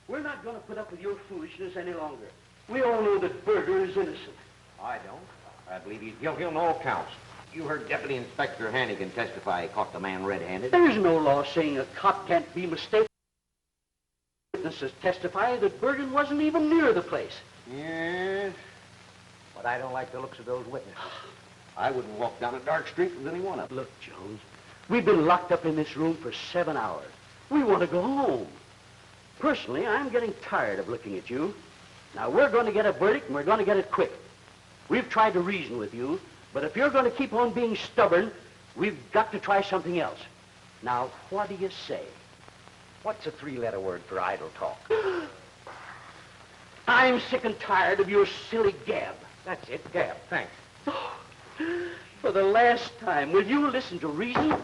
We're not going to put up with your foolishness any longer. We all know that Berger is innocent. I don't. I believe he's guilty on all counts. You heard Deputy Inspector Hannigan testify he caught the man red-handed. There's no law saying a cop can't be mistaken. Witnesses testify that Berger wasn't even near the place. Yes, but I don't like the looks of those witnesses. I wouldn't walk down a dark street with any one of them. Look, Jones, we've been locked up in this room for 7 hours. We want to go home. Personally, I'm getting tired of looking at you. Now, we're going to get a verdict, and we're going to get it quick. We've tried to reason with you, but if you're going to keep on being stubborn, we've got to try something else. Now, what do you say? What's a three-letter word for idle talk? I'm sick and tired of your silly gab. That's it, gab. Thanks. Oh, for the last time, will you listen to reason? Now,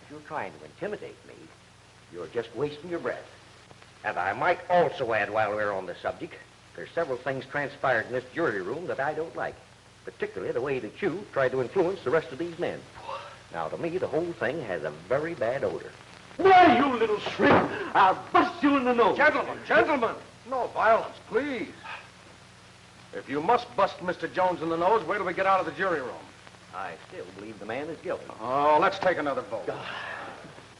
if you're trying to intimidate me, you're just wasting your breath. And I might also add, while we're on the subject, there's several things transpired in this jury room that I don't like, particularly the way that you tried to influence the rest of these men. Now, to me, the whole thing has a very bad odor. Why, you little shrimp, I'll bust you in the nose. Gentlemen, no violence, please. If you must bust Mr. Jones in the nose, wait till we get out of the jury room. I still believe the man is guilty. Oh, let's take another vote.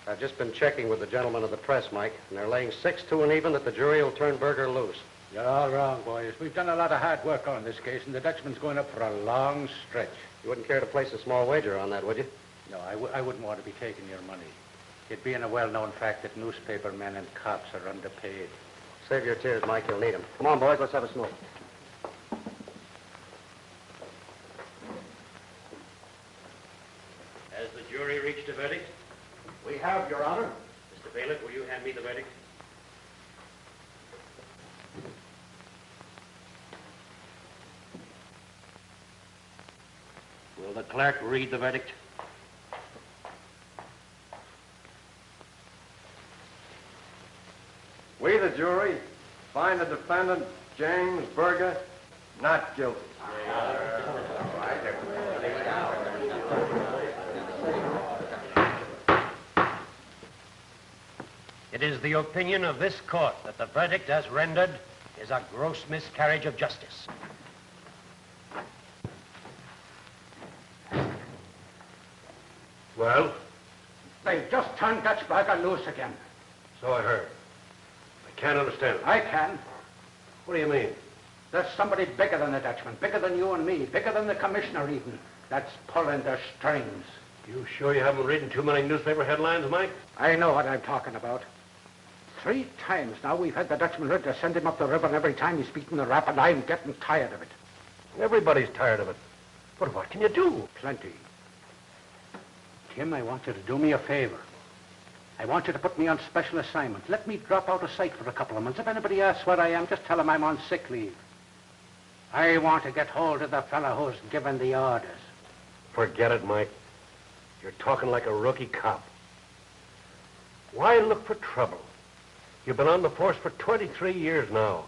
I've just been checking with the gentlemen of the press, Mike, and they're laying 6-2 and even that the jury will turn Berger loose. You're all wrong, boys. We've done a lot of hard work on this case, and the Dutchman's going up for a long stretch. You wouldn't care to place a small wager on that, would you? No, I wouldn't want to be taking your money. It being a well-known fact that newspaper men and cops are underpaid. Save your tears, Mike. You'll need them. Come on, boys. Let's have a smoke. Has the jury reached a verdict? We have, Your Honor. Mr. Bailiff, will you hand me the verdict? Will the clerk read the verdict? We, the jury, find the defendant, James Berger, not guilty. It is the opinion of this court that the verdict as rendered is a gross miscarriage of justice. Well? They've just turned Dutch Berger loose again. So I heard. I can't understand it. I can. What do you mean? There's somebody bigger than the Dutchman, bigger than you and me, bigger than the commissioner even, that's pulling the strings. You sure you haven't read too many newspaper headlines, Mike? I know what I'm talking about. 3 times now we've had the Dutchman ready to send him up the river, and every time he's beaten the rap, and I'm getting tired of it. Everybody's tired of it. But what can you do? Plenty. Tim, I want you to do me a favor. I want you to put me on special assignment. Let me drop out of sight for a couple of months. If anybody asks where I am, just tell them I'm on sick leave. I want to get hold of the fellow who's given the orders. Forget it, Mike. You're talking like a rookie cop. Why look for trouble? You've been on the force for 23 years now.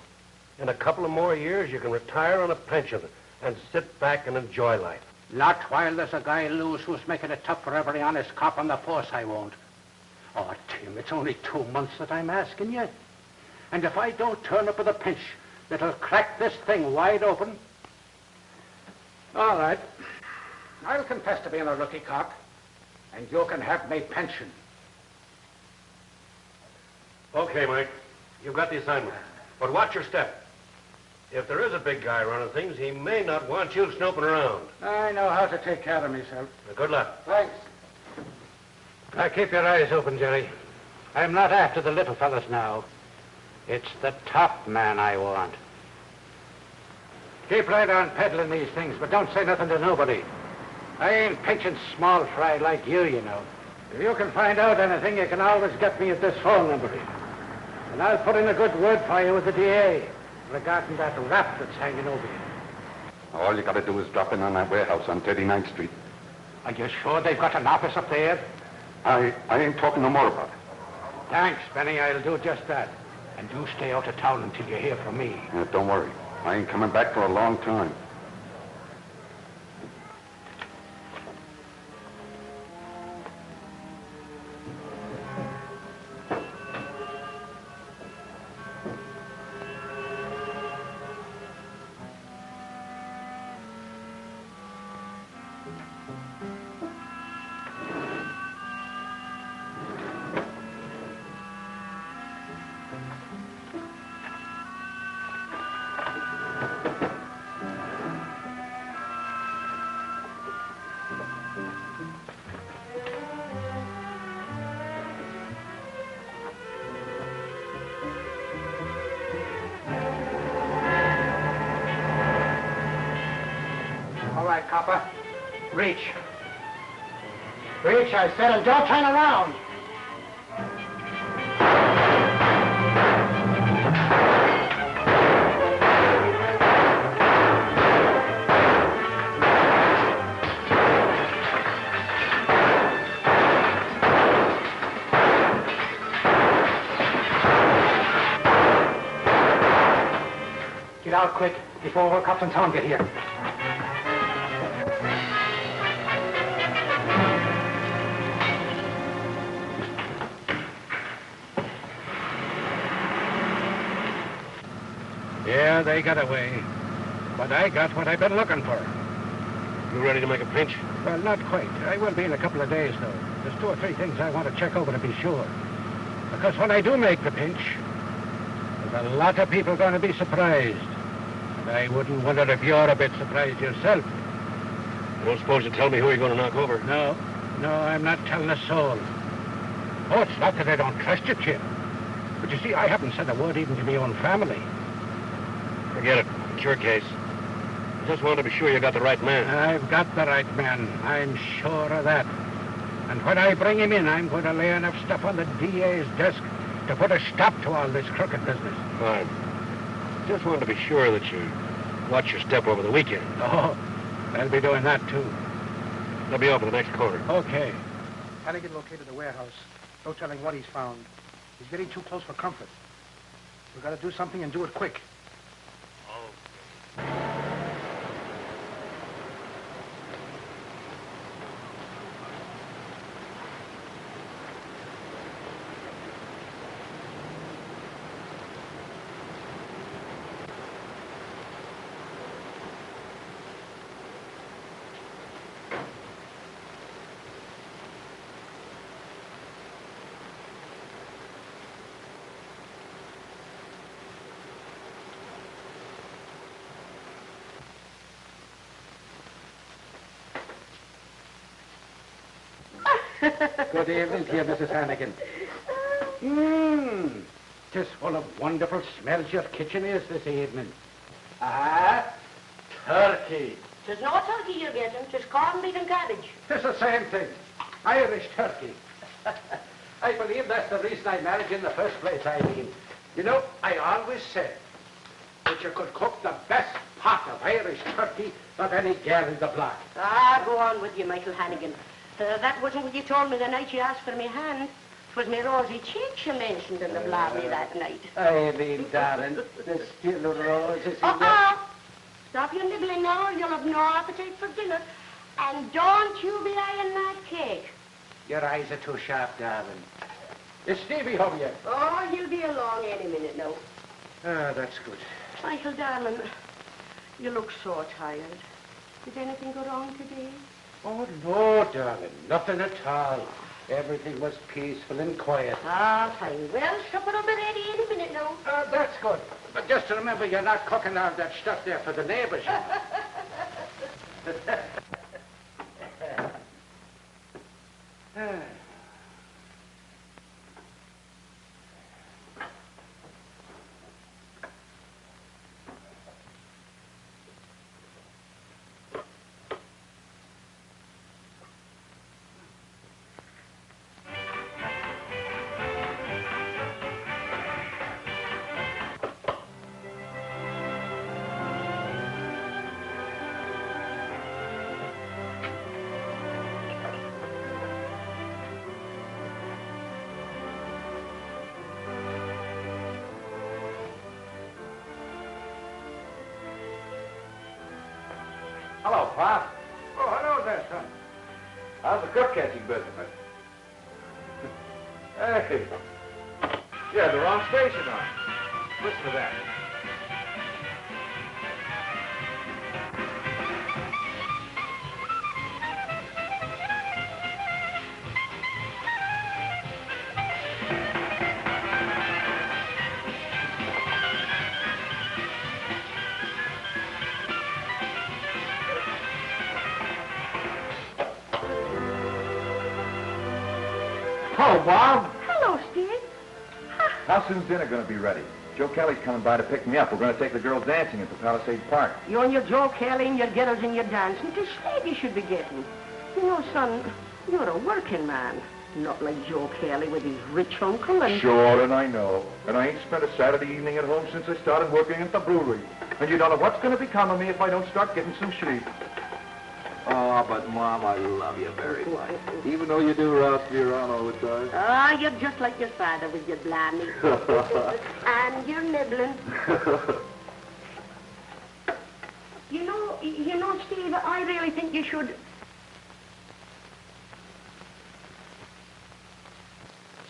In a couple of more years, you can retire on a pension and sit back and enjoy life. Not while there's a guy loose who's making it tough for every honest cop on the force, I won't. Oh, Tim, it's only 2 months that I'm asking you. And if I don't turn up with a pinch that'll crack this thing wide open... All right. I'll confess to being a rookie cop. and you can have my pension. Okay, Mike. You've got the assignment. But watch your step. If there is a big guy running things, he may not want you snooping around. I know how to take care of myself. Good luck. Thanks. Now, keep your eyes open, Jerry. I'm not after the little fellas now. It's the top man I want. Keep right on peddling these things, but don't say nothing to nobody. I ain't pinching small fry like you know. If you can find out anything, you can always get me at this phone number. And I'll put in a good word for you with the DA regarding that rap that's hanging over you. All you got to do is drop in on that warehouse on 39th Street. Are you sure they've got an office up there? I ain't talking no more about it. Thanks, Benny. I'll do just that. And you stay out of town until you hear from me. Don't worry. I ain't coming back for a long time. Copper. Reach. Reach, I said, and don't turn around. Get out quick before all cops in town get here. Yeah, they got away. But I got what I've been looking for. You ready to make a pinch? Well, not quite. I will be in a couple of days, though. There's 2 or 3 things I want to check over to be sure. Because when I do make the pinch, there's a lot of people going to be surprised. And I wouldn't wonder if you're a bit surprised yourself. You don't suppose you tell me who you're going to knock over? No, I'm not telling a soul. Oh, it's not that I don't trust you, Chip. But you see, I haven't said a word even to my own family. Forget it. It's your case. I just wanted to be sure you got the right man. I've got the right man. I'm sure of that. And when I bring him in, I'm going to lay enough stuff on the DA's desk to put a stop to all this crooked business. Fine. Just wanted to be sure that you watch your step over the weekend. Oh, I'll be doing that, too. They'll be over the next corner. Okay. Hannigan located the warehouse. No telling what he's found. He's getting too close for comfort. We've got to do something and do it quick. Good evening to you, Mrs. Hannigan. Just full of wonderful smells your kitchen is this evening. Turkey. There's no turkey you're getting, just corned beef and cabbage. It's the same thing. Irish turkey. I believe that's the reason I married you in the first place, Eileen. You know, I always said that you could cook the best pot of Irish turkey of any girl in the block. Go on with you, Michael Hannigan. That wasn't what you told me the night you asked for me hand. It was me rosy cheeks you mentioned in the blarney that night. Eileen, darling, there's still roses in Stop your nibbling now or you'll have no appetite for dinner. And don't you be eyeing that cake. Your eyes are too sharp, darling. Is Stevie home yet? Oh, he'll be along any minute now. That's good. Michael, darling, you look so tired. Did anything go wrong today? Oh, no, darling. Nothing at all. Everything was peaceful and quiet. Ah, fine. Well, supper will be ready any minute now. That's good. But just remember, you're not cooking all that stuff there for the neighbors, you know. Hello, Pop. Oh, hello there, son. How's the cook catching business? Hey. You had the wrong station on. Listen to that. Hello, Bob. Hello, Steve. How soon's dinner going to be ready? Joe Kelly's coming by to pick me up. We're going to take the girls dancing at the Palisades Park. You and your Joe Kelly and your girls and your dancing. It's slave you should be getting. You know, son, you're a working man. Not like Joe Kelly with his rich uncle and... Sure, and I know. And I ain't spent a Saturday evening at home since I started working at the brewery. And you don't know what's going to become of me if I don't start getting some sleep. Oh, but, Mom, I love you very much. Even though you do roust me around all the time. Ah, you're just like your father with your blammy. And you're nibbling. You know, Steve, I really think you should...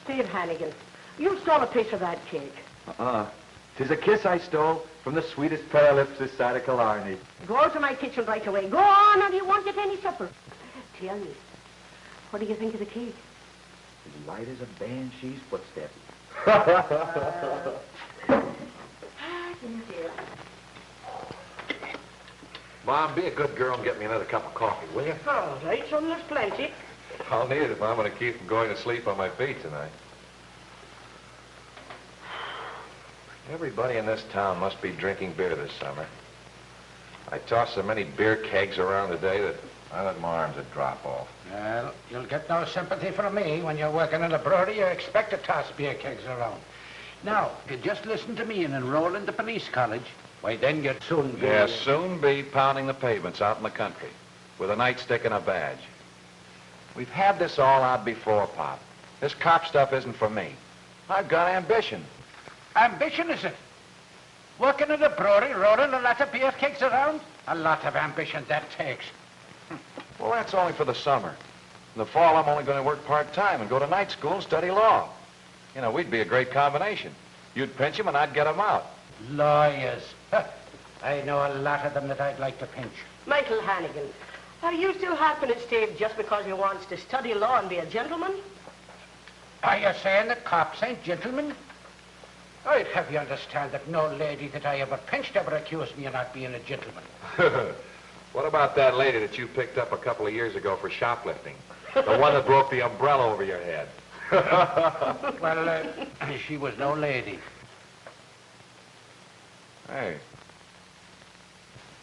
Steve Hannigan, you stole a piece of that cake. 'Tis a kiss I stole from the sweetest pair of lips this side of Killarney. Go out to my kitchen right away. Go on, and you won't get any supper. Tell me, what do you think of the cake? As light as a banshee's footstep. Mom, be a good girl and get me another cup of coffee, will you? All right, son, there's plenty. I'll need it if I'm going to keep from going to sleep on my feet tonight. Everybody in this town must be drinking beer this summer. I tossed so many beer kegs around today that I let my arms would drop off. Well, you'll get no sympathy from me. When you're working in a brewery, you expect to toss beer kegs around. Now, if you just listen to me and enroll in the police college, why, then you'd soon be... Yeah, soon be pounding the pavements out in the country with a nightstick and a badge. We've had this all out before, Pop. This cop stuff isn't for me. I've got ambition. Ambition, is it? Working in a brewery, rolling a lot of beer kegs around? A lot of ambition that takes. Well, that's only for the summer. In the fall, I'm only going to work part-time and go to night school and study law. You know, we'd be a great combination. You'd pinch 'em and I'd get 'em out. Lawyers. I know a lot of them that I'd like to pinch. Michael Hannigan, are you still harping at Steve just because he wants to study law and be a gentleman? Are you saying that cops ain't gentlemen? I'd have you understand that no lady that I ever pinched ever accused me of not being a gentleman. What about that lady that you picked up a couple of years ago for shoplifting? The one that broke the umbrella over your head. Well, she was no lady. Hey,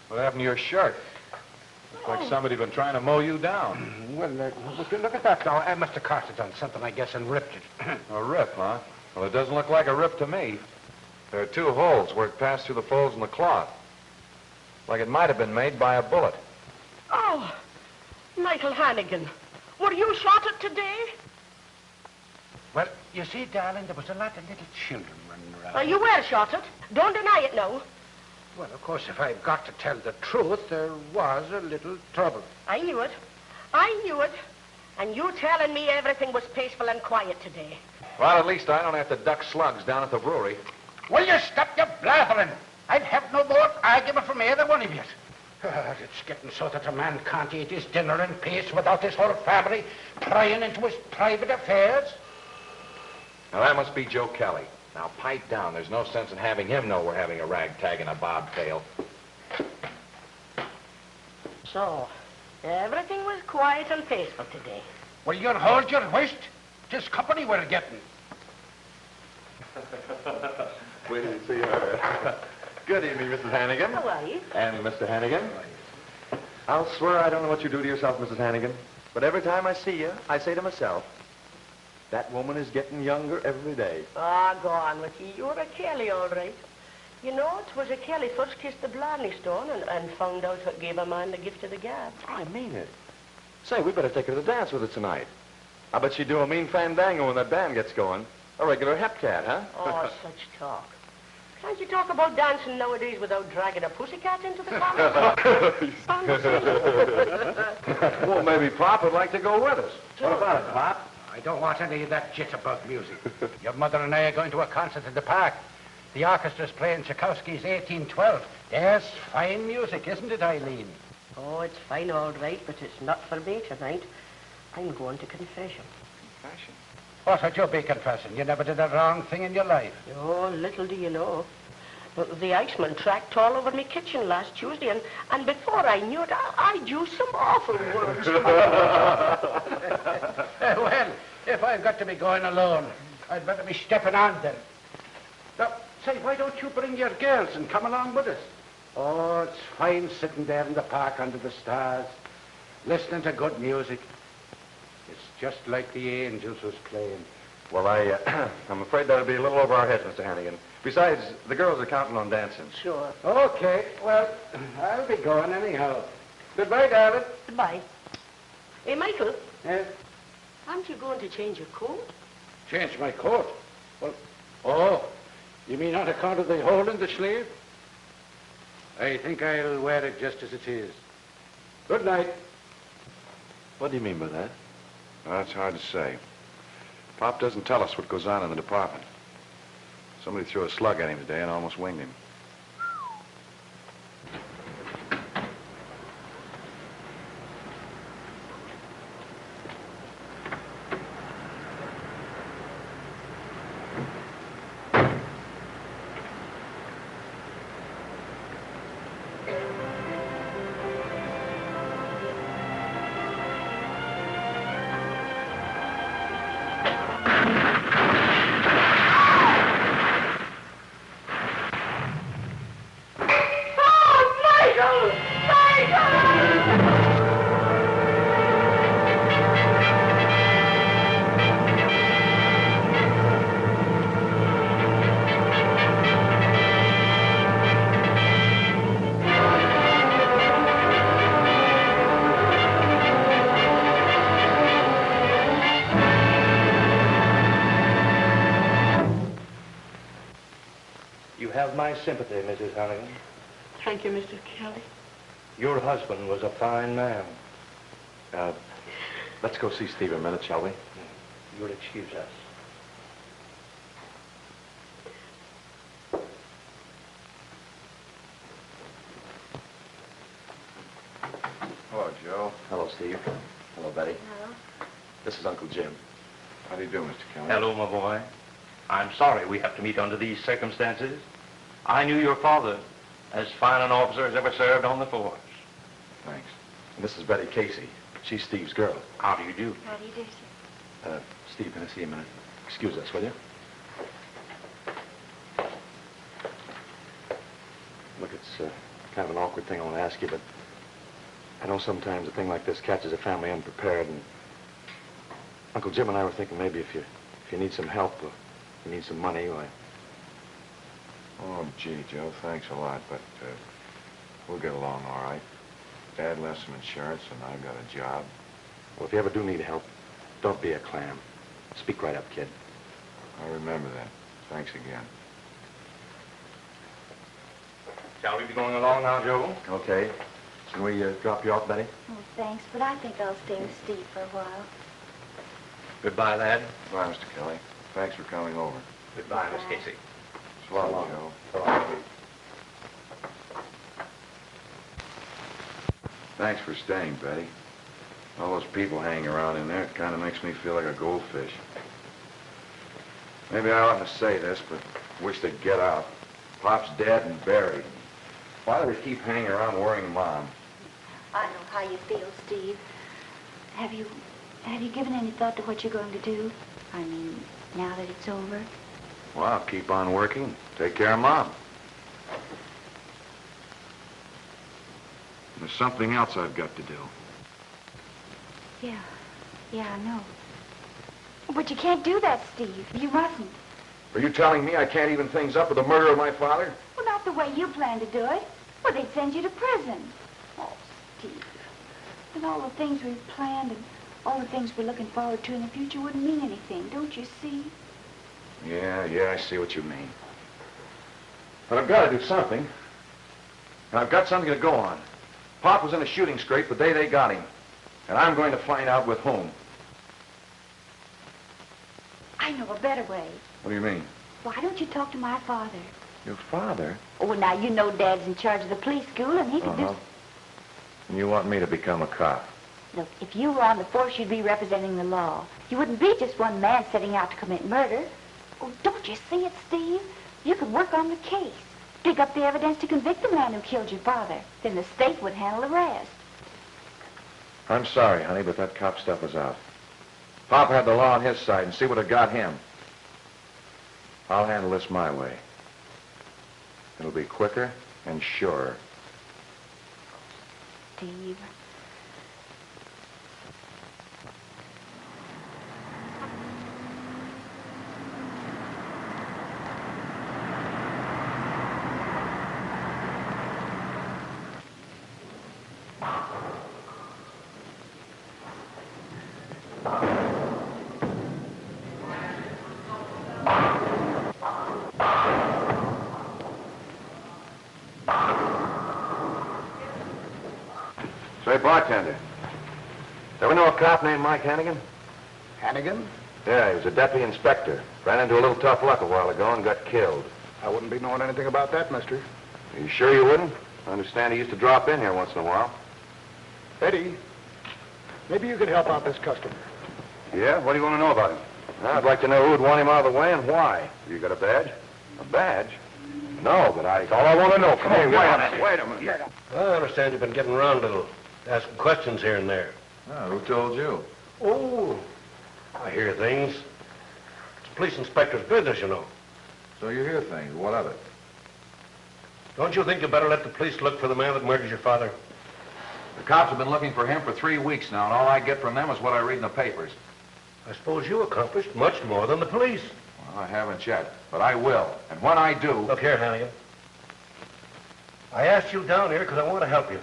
what happened to your shirt? Looks like somebody's been trying to mow you down. Well, look at that now. I must have caught it on something, I guess, and ripped it. A rip, huh? Well, it doesn't look like a rip to me. There are 2 holes where it passed through the folds in the cloth. Like it might have been made by a bullet. Oh, Michael Hannigan, were you shot at today? Well, you see, darling, there was a lot of little children running around. You were shot at. Don't deny it now. Well, of course, if I've got to tell the truth, there was a little trouble. I knew it. I knew it. And you telling me everything was peaceful and quiet today. Well, at least I don't have to duck slugs down at the brewery. Will you stop your blathering? I'd have no more argument from either one of you. It's getting so that a man can't eat his dinner in peace without his whole family prying into his private affairs. Now, that must be Joe Kelly. Now, pipe down. There's no sense in having him know we're having a ragtag and a bobtail. So, everything was quiet and peaceful today. Well, you'll hold your whist. 'Tis company we're getting. Wait till you see her. Good evening, Mrs. Hannigan. How are you? And Mr. Hannigan. I'll swear I don't know what you do to yourself, Mrs. Hannigan, but every time I see you, I say to myself, that woman is getting younger every day. Ah, go on with you. You're a Kelly, all right. You know, it was a Kelly first kissed the Blarney Stone and found out what gave a man the gift of the gab. I mean it. Say, we better take her to the dance with us tonight. I bet she'd do a mean fandango when that band gets going. A regular hep cat, huh? Oh, such talk. Can't you talk about dancing nowadays without dragging a pussycat into the conversation? Well, maybe Pop would like to go with us. What about it, Pop? I don't want any of that jitterbug music. Your mother and I are going to a concert in the park. The orchestra's playing Tchaikovsky's 1812. There's fine music, isn't it, Eileen? Oh, it's fine, all right, but it's not for me tonight. I'm going to confession. Confession? What would you be confessing? You never did a wrong thing in your life. Oh, little do you know. But the Iceman tracked all over me kitchen last Tuesday, and before I knew it, I'd used some awful words. Well, if I've got to be going alone, I'd better be stepping on then. Now, say, why don't you bring your girls and come along with us? Oh, it's fine sitting there in the park under the stars, listening to good music. It's just like the angels was playing. Well, I'm afraid that'll be a little over our heads, Mr. Hannigan. Besides, the girls are counting on dancing. Sure. Okay, well, I'll be going anyhow. Goodbye, darling. Goodbye. Hey, Michael, Yes? aren't you going to change your coat? Change my coat? Well, oh, you mean on account of the hole in the sleeve? I think I'll wear it just as it is. Good night. What do you mean by that? Well, that's hard to say. Pop doesn't tell us what goes on in the department. Somebody threw a slug at him today and almost winged him. My sympathy, Mrs. Hannigan. Thank you, Mr. Kelly. Your husband was a fine man. Let's go see Steve a minute, shall we? You'll excuse us. Hello, Joe. Hello, Steve. Hello, Betty. Hello. This is Uncle Jim. How do you do, Mr. Kelly? Hello, my boy. I'm sorry we have to meet under these circumstances. I knew your father, as fine an officer as ever served on the force. Thanks. And this is Betty Casey. She's Steve's girl. How do you do? How do you do, sir? Steve, can I see you a minute? Excuse us, will you? Look, it's kind of an awkward thing I want to ask you, but I know sometimes a thing like this catches a family unprepared, and Uncle Jim and I were thinking maybe if you need some help or you need some money, why... Oh, gee, Joe, thanks a lot, but we'll get along all right. Dad left some insurance, and I've got a job. Well, if you ever do need help, don't be a clam. Speak right up, kid. I remember that. Thanks again. Shall we be going along now, Joe? Okay. Can we drop you off, Betty? Oh, thanks, but I think I'll stay with Steve for a while. Goodbye, lad. Bye, Mr. Kelly. Thanks for coming over. Goodbye, Miss Casey. So long, Joe. Thanks for staying, Betty. All those people hanging around in there, it kind of makes me feel like a goldfish. Maybe I oughtn't to say this, but wish they'd get out. Pop's dead and buried. Why do they keep hanging around worrying Mom? I know how you feel, Steve. Have you given any thought to what you're going to do? I mean, now that it's over? Well, I'll keep on working. Take care of Mom. There's something else I've got to do. Yeah, I know. But you can't do that, Steve. You mustn't. Are you telling me I can't even things up with the murder of my father? Well, not the way you plan to do it. Well, they'd send you to prison. Oh, Steve. And all the things we've planned and all the things we're looking forward to in the future wouldn't mean anything, don't you see? Yeah, I see what you mean. But I've got to do something. And I've got something to go on. Pop was in a shooting scrape the day they got him. And I'm going to find out with whom. I know a better way. What do you mean? Why don't you talk to my father? Your father? Oh, well, now, you know Dad's in charge of the police school, and he could do... And you want me to become a cop? Look, if you were on the force, you'd be representing the law. You wouldn't be just one man setting out to commit murder. Oh, don't you see it, Steve? You could work on the case. Dig up the evidence to convict the man who killed your father. Then the state would handle the rest. I'm sorry, honey, but that cop stuff was out. Pop had the law on his side, and see what it got him. I'll handle this my way. It'll be quicker and surer. Steve. Say, bartender, ever know a cop named Mike Hannigan? Hannigan? Yeah, he was a deputy inspector. Ran into a little tough luck a while ago and got killed. I wouldn't be knowing anything about that, mister. Are you sure you wouldn't? I understand he used to drop in here once in a while. Eddie, maybe you could help out this customer. Yeah? What do you want to know about him? I'd like to know who would want him out of the way and why. You got a badge? A badge? No, but that's all I want to know. Come on, wait a minute. I understand you've been getting around a little, asking questions here and there. Oh, who told you? Oh, I hear things. It's a police inspector's business, you know. So you hear things. What of it? Don't you think you better let the police look for the man that murdered your father? The cops have been looking for him for 3 weeks now, and all I get from them is what I read in the papers. I suppose you accomplished much more than the police. Well, I haven't yet, but I will. And when I do... Look here, Hannigan. I asked you down here because I want to help you.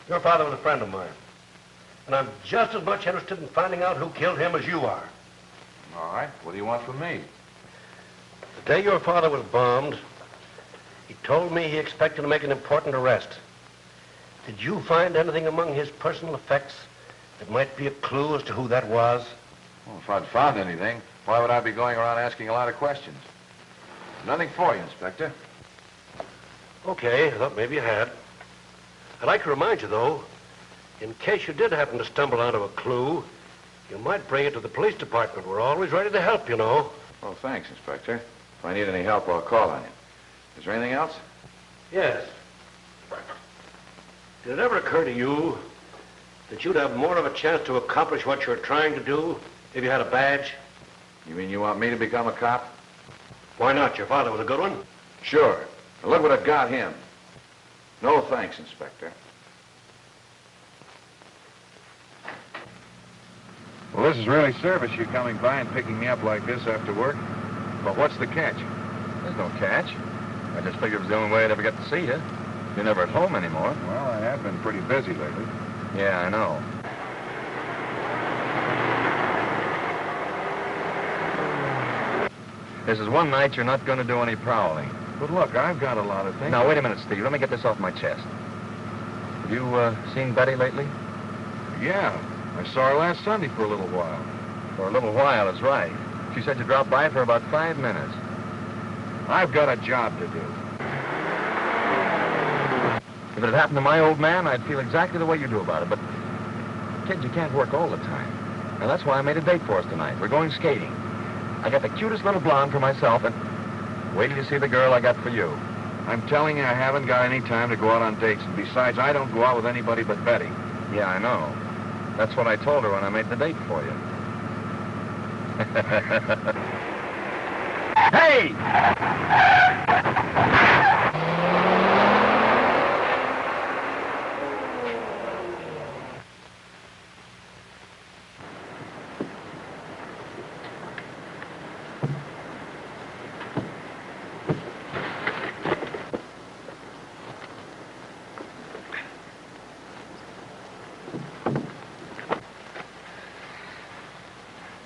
Your father was a friend of mine. And I'm just as much interested in finding out who killed him as you are. All right. What do you want from me? The day your father was bombed, he told me he expected to make an important arrest. Did you find anything among his personal effects that might be a clue as to who that was? Well, if I'd found anything, why would I be going around asking a lot of questions? Nothing for you, Inspector. Okay, I thought maybe you had. I'd like to remind you, though, in case you did happen to stumble onto a clue, you might bring it to the police department. We're always ready to help, you know. Oh, thanks, Inspector. If I need any help, I'll call on you. Is there anything else? Yes. Did it ever occur to you that you'd have more of a chance to accomplish what you're trying to do if you had a badge? You mean you want me to become a cop? Why not? Your father was a good one. Sure. Now look what it got him. No thanks, Inspector. Well, this is really service, you coming by and picking me up like this after work. But what's the catch? There's no catch. I just figured it was the only way I'd ever get to see you. You're never at home anymore. Well, I have been pretty busy lately. Yeah, I know. This is one night you're not going to do any prowling. But look, I've got a lot of things. Now, wait a minute, Steve. Let me get this off my chest. Have you seen Betty lately? Yeah. I saw her last Sunday for a little while. For a little while is right. She said you dropped by for about 5 minutes. I've got a job to do. You If it had happened to my old man, I'd feel exactly the way you do about it. But, kid, you can't work all the time. And that's why I made a date for us tonight. We're going skating. I got the cutest little blonde for myself, and wait till you see the girl I got for you. I'm telling you, I haven't got any time to go out on dates. And besides, I don't go out with anybody but Betty. Yeah, I know. That's what I told her when I made the date for you. Hey!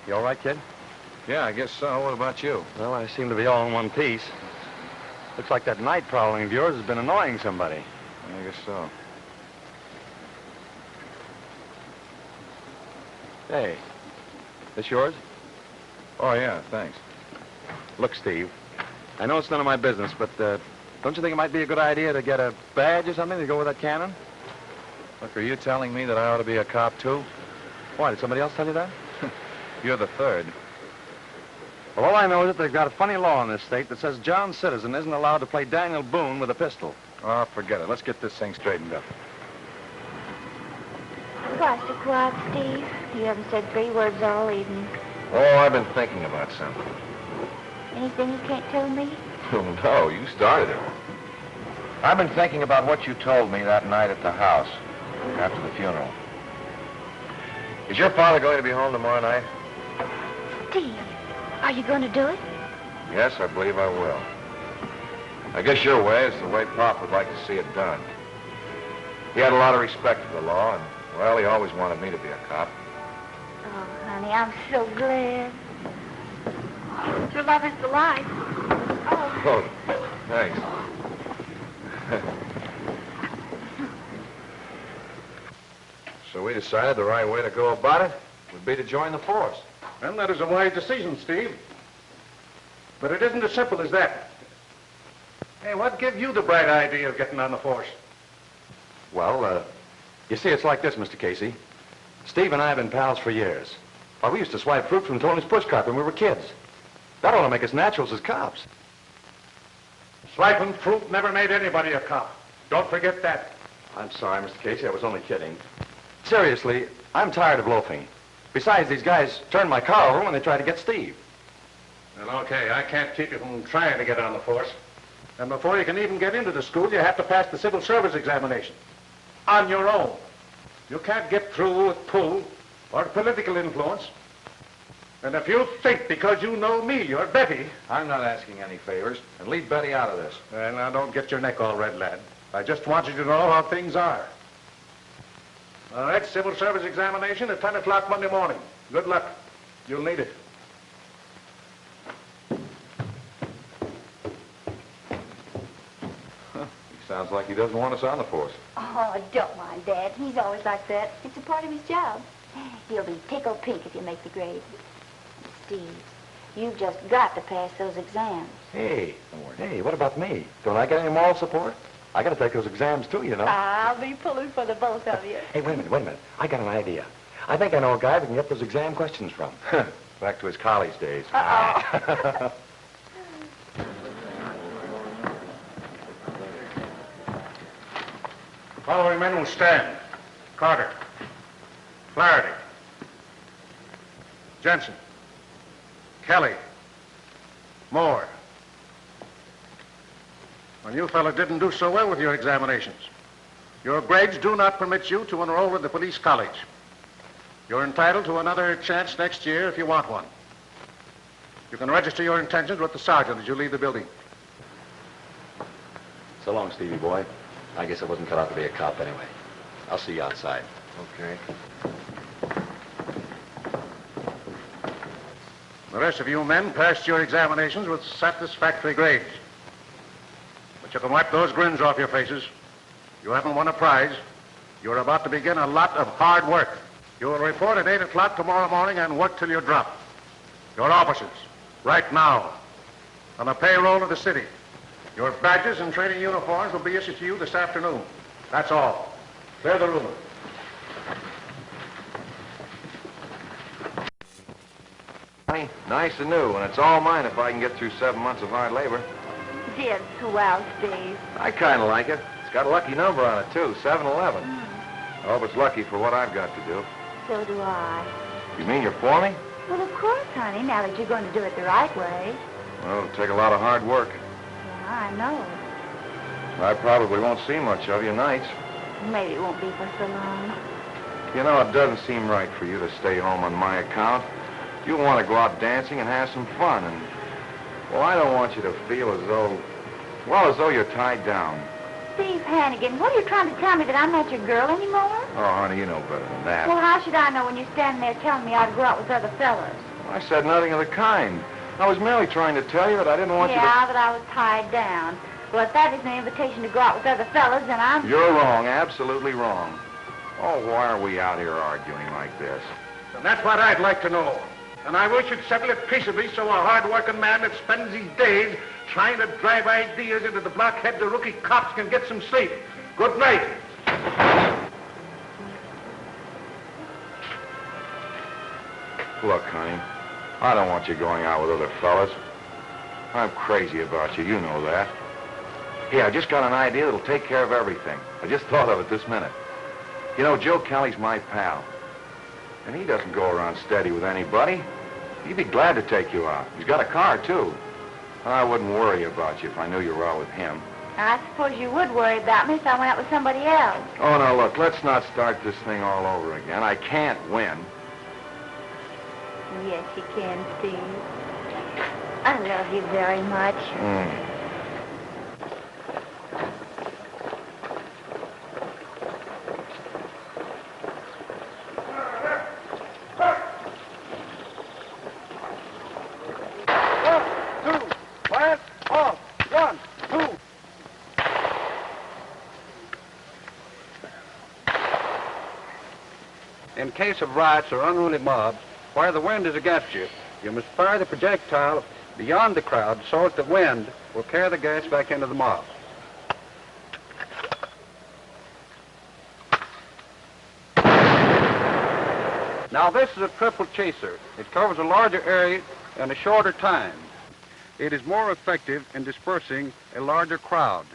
You all right, kid? Yeah, I guess so. What about you? Well, I seem to be all in one piece. Looks like that night prowling of yours has been annoying somebody. I guess so. Hey, this yours? Oh, yeah, thanks. Look, Steve, I know it's none of my business, but don't you think it might be a good idea to get a badge or something to go with that cannon? Look, are you telling me that I ought to be a cop, too? Why, did somebody else tell you that? You're the third. Well, all I know is that they've got a funny law in this state that says John Citizen isn't allowed to play Daniel Boone with a pistol. Oh, forget it. Let's get this thing straightened up. Why so quiet, Steve? You haven't said 3 words all evening. Oh, I've been thinking about something. Anything you can't tell me? Oh, no, you started it. I've been thinking about what you told me that night at the house, after the funeral. Is your father going to be home tomorrow night? Steve, are you going to do it? Yes, I believe I will. I guess your way is the way Pop would like to see it done. He had a lot of respect for the law, and, well, he always wanted me to be a cop. Oh, honey, I'm so glad. Your love is the life. Oh, thanks. So we decided the right way to go about it would be to join the force. And that is a wise decision, Steve. But it isn't as simple as that. Hey, what gave you the bright idea of getting on the force? Well, you see, it's like this, Mr. Casey. Steve and I have been pals for years. Why, we used to swipe fruit from Tony's pushcart when we were kids. That ought to make us naturals as cops. Swiping fruit never made anybody a cop. Don't forget that. I'm sorry, Mr. Casey. I was only kidding. Seriously, I'm tired of loafing. Besides, these guys turned my car over when they tried to get Steve. Well, okay, I can't keep you from trying to get on the force. And before you can even get into the school, you have to pass the civil service examination. On your own. You can't get through with pull or political influence. And if you think because you know me, you're Betty... I'm not asking any favors, and leave Betty out of this. Well, now, don't get your neck all red, lad. I just want you to know how things are. All right, civil service examination at 10 o'clock Monday morning. Good luck. You'll need it. He sounds like he doesn't want us on the force. Oh, don't mind Dad. He's always like that. It's a part of his job. He'll be tickled pink if you make the grade. Steve, you've just got to pass those exams. Hey, what about me? Don't I get any moral support? I got to take those exams, too, you know. I'll be pulling for the both of you. Hey, wait a minute. I got an idea. I think I know a guy we can get those exam questions from. Back to his college days. Uh-oh. Following men will stand. Carter. Flaherty. Jensen. Kelly. Moore. Well, you fellow didn't do so well with your examinations. Your grades do not permit you to enroll in the police college. You're entitled to another chance next year if you want one. You can register your intentions with the sergeant as you leave the building. So long, Stevie boy. I guess I wasn't cut out to be a cop anyway. I'll see you outside. Okay. The rest of you men passed your examinations with satisfactory grades. But you can wipe those grins off your faces. You haven't won a prize. You're about to begin a lot of hard work. You will report at 8 o'clock tomorrow morning and work till you drop. Your officers, right now, on the payroll of the city. Your badges and training uniforms will be issued to you this afternoon. That's all. Clear the room. Honey, nice and new, and it's all mine if I can get through 7 months of hard labor. Gee, it's swell, Steve. I kind of like it. It's got a lucky number on it, too, 7-11. I hope it's lucky for what I've got to do. So do I. You mean you're for me? Well, of course, honey, now that you're going to do it the right way. Well, it'll take a lot of hard work. Yeah, I know. I probably won't see much of you nights. Maybe it won't be for so long. You know, it doesn't seem right for you to stay home on my account. You want to go out dancing and have some fun, and, well, I don't want you to feel as though you're tied down. Steve Hannigan, what are you trying to tell me, that I'm not your girl anymore? Oh, honey, you know better than that. Well, how should I know when you're standing there telling me I ought to go out with other fellas? I said nothing of the kind. I was merely trying to tell you that I didn't want you to... Yeah, that I was tied down. Well, if that isn't an invitation to go out with other fellas, then I'm... You're wrong, absolutely wrong. Oh, why are we out here arguing like this? And that's what I'd like to know. And I wish you'd settle it peaceably so a hard-working man that spends his days trying to drive ideas into the blockheads of rookie cops can get some sleep. Good night. Look, honey, I don't want you going out with other fellas. I'm crazy about you, you know that. Hey, I just got an idea that'll take care of everything. I just thought of it this minute. You know, Joe Kelly's my pal. And he doesn't go around steady with anybody. He'd be glad to take you out. He's got a car, too. I wouldn't worry about you if I knew you were out with him. I suppose you would worry about me if I went out with somebody else. Oh, now, look, let's not start this thing all over again. I can't win. Yes, you can, Steve. I love you very much. In case of riots or unruly mobs, where the wind is against you, you must fire the projectile beyond the crowd so that the wind will carry the gas back into the mob. Now, this is a triple chaser. It covers a larger area in a shorter time. It is more effective in dispersing a larger crowd.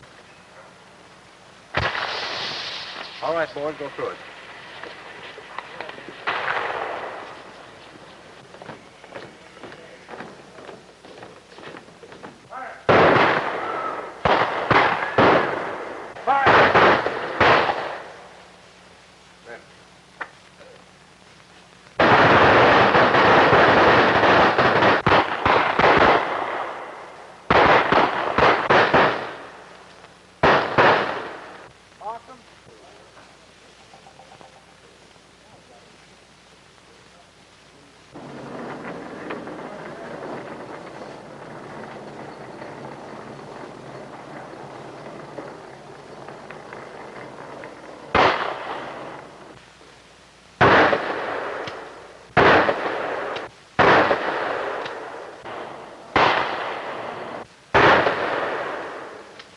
All right, boys, go through it.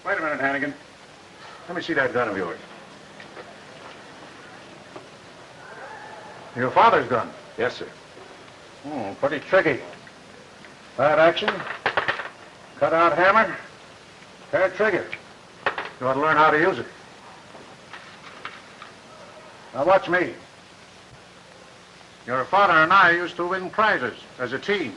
Wait a minute, Hannigan. Let me see that gun of yours. Your father's gun? Yes, sir. Pretty tricky. Flat action, cut-out hammer, hair trigger. You ought to learn how to use it. Now watch me. Your father and I used to win prizes as a team.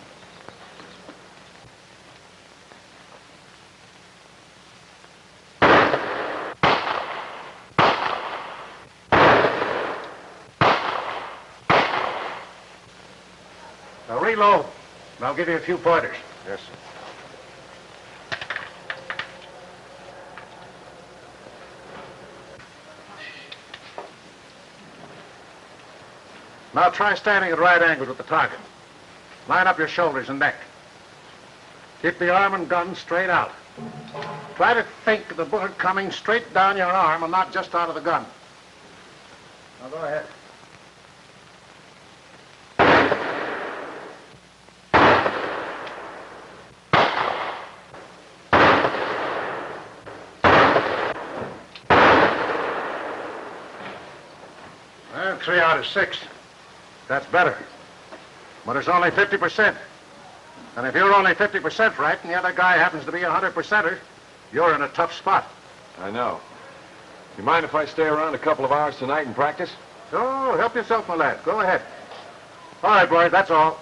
Now reload, and I'll give you a few pointers. Yes, sir. Now try standing at right angles with the target. Line up your shoulders and neck. Keep the arm and gun straight out. Try to think of the bullet coming straight down your arm and not just out of the gun. Now go ahead. said 3 out of 6. That's better. But it's only 50%. And if you're only 50% right and the other guy happens to be a 100%er, you're in a tough spot. I know. You mind if I stay around a couple of hours tonight and practice? Oh, help yourself, my lad. Go ahead. All right, boys, that's all.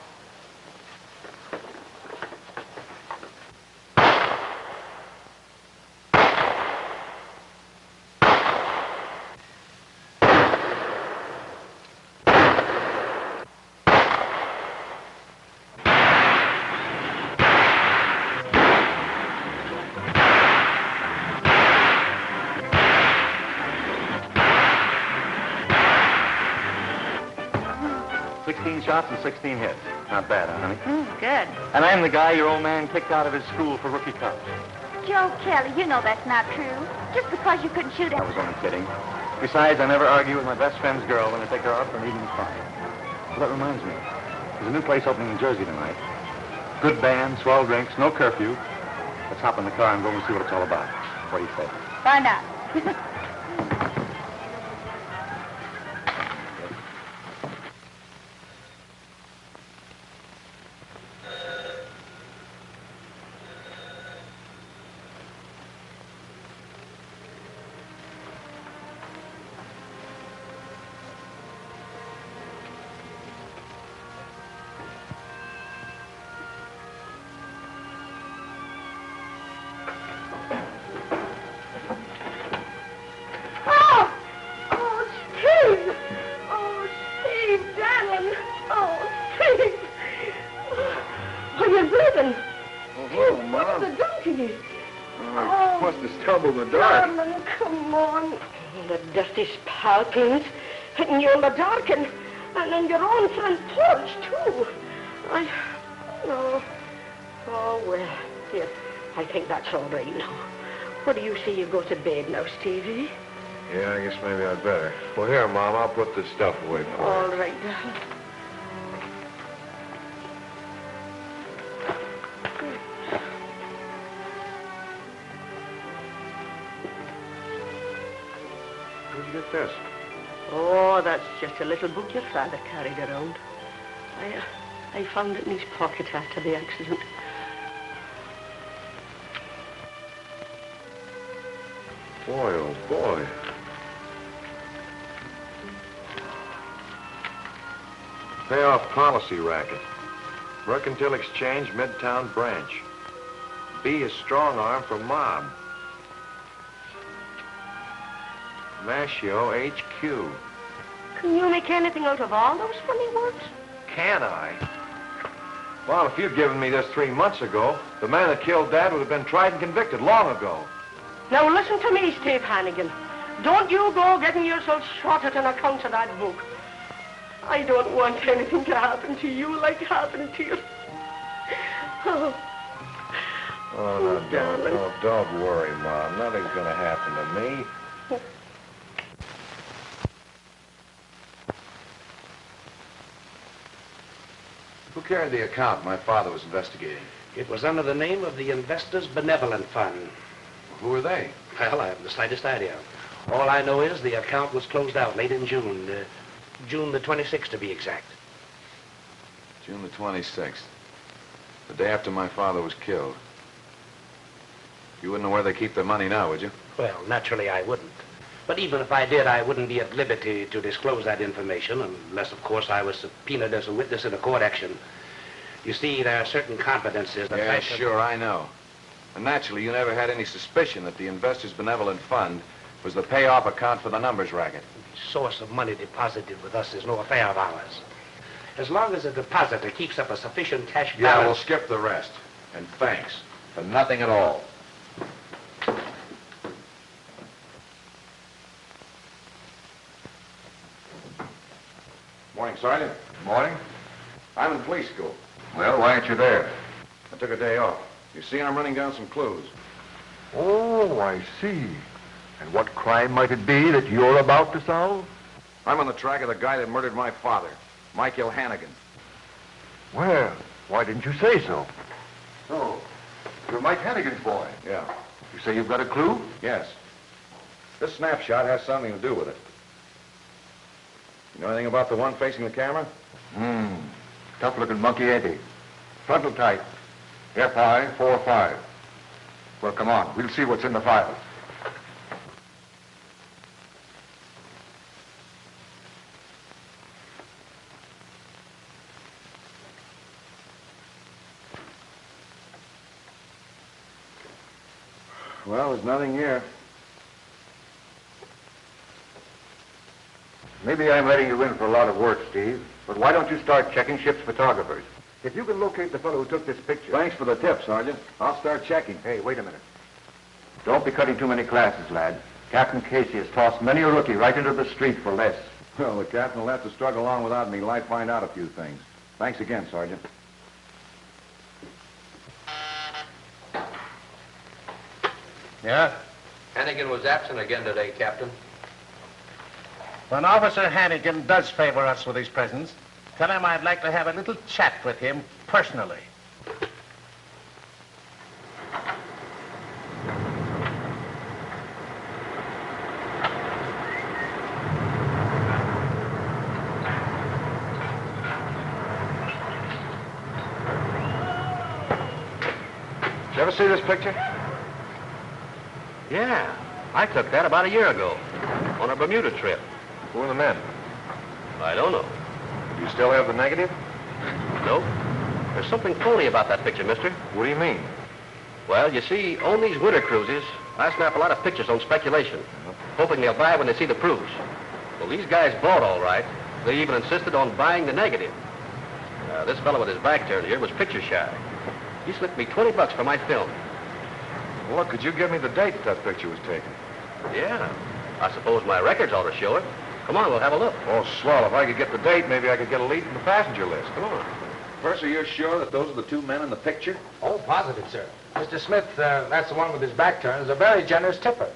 Shots and 16 hits. Not bad, huh, honey? Good. And I'm the guy your old man kicked out of his school for rookie cups. Joe Kelly, you know that's not true. Just because you couldn't shoot I was only kidding. Besides, I never argue with my best friend's girl when I take her out for an evening fun. Well, that reminds me. There's a new place opening in Jersey tonight. Good band, swell drinks, no curfew. Let's hop in the car and go and see what it's all about. What do you say? Why not? And you're in the dark, and on your own front porch, too. Oh, well, here, I think that's all right now. What do you say you go to bed now, Stevie? Yeah, I guess maybe I'd better. Well, here, Mom, I'll put this stuff away for you. All right, darling. Where'd you get this? Oh, that's just a little book your father carried around. I found it in his pocket after the accident. Boy, oh boy. Payoff policy racket. Mercantile Exchange, Midtown branch. B is strong arm for mob. Mashio HQ. Can you make anything out of all those funny words? Can I? Well, if you'd given me this 3 months ago, the man that killed Dad would have been tried and convicted long ago. Now listen to me, Steve Hannigan. Don't you go getting yourself shot at on account of that book. I don't want anything to happen to you like happened to you. Oh, no, don't worry, Mom. Nothing's going to happen to me. Who carried the account my father was investigating? It was under the name of the Investors Benevolent Fund. Who are they? Well, I haven't the slightest idea. All I know is the account was closed out late in June. June the 26th, to be exact. June the 26th. The day after my father was killed. You wouldn't know where they keep their money now, would you? Well, naturally I wouldn't. But even if I did, I wouldn't be at liberty to disclose that information, unless, of course, I was subpoenaed as a witness in a court action. You see, there are certain confidences that... Yeah, sure, I know. And naturally, you never had any suspicion that the Investors Benevolent Fund was the payoff account for the numbers racket. The source of money deposited with us is no affair of ours. As long as the depositor keeps up a sufficient cash balance... Yeah, we'll skip the rest. And thanks for nothing at all. Morning, Sergeant. Morning. I'm in police school. Well, why aren't you there? I took a day off. You see, I'm running down some clues. Oh, I see. And what crime might it be that you're about to solve? I'm on the track of the guy that murdered my father, Michael Hannigan. Well, why didn't you say so? Oh, you're Mike Hannigan's boy. Yeah. You say you've got a clue? Yes. This snapshot has something to do with it. You know anything about the one facing the camera? Tough-looking monkey, ain't he? Frontal type. FI 45. Well, come on. We'll see what's in the file. Well, there's nothing here. Maybe I'm letting you in for a lot of work, Steve, but why don't you start checking ship's photographers? If you can locate the fellow who took this picture... Thanks for the tip, Sergeant. I'll start checking. Hey, wait a minute. Don't be cutting too many classes, lad. Captain Casey has tossed many a rookie right into the street for less. Well, the captain will have to struggle along without me till I find out a few things. Thanks again, Sergeant. Yeah? Hannigan was absent again today, Captain. When Officer Hannigan does favor us with his presence, tell him I'd like to have a little chat with him personally. Did you ever see this picture? Yeah, I took that about a year ago on a Bermuda trip. Who are the men? I don't know. Do you still have the negative? Nope. There's something phony about that picture, mister. What do you mean? Well, you see, on these winter cruises, I snap a lot of pictures on speculation, hoping they'll buy when they see the proofs. Well, these guys bought all right. They even insisted on buying the negative. This fellow with his back turned here was picture shy. He slipped me $20 for my film. Well, look, could you give me the date that picture was taken? Yeah. I suppose my records ought to show it. Come on, we'll have a look. Oh, swell. If I could get the date, maybe I could get a lead in the passenger list. Come on. Purser, you're sure that those are the two men in the picture? Oh, positive, sir. Mr. Smith, that's the one with his back turned, is a very generous tipper.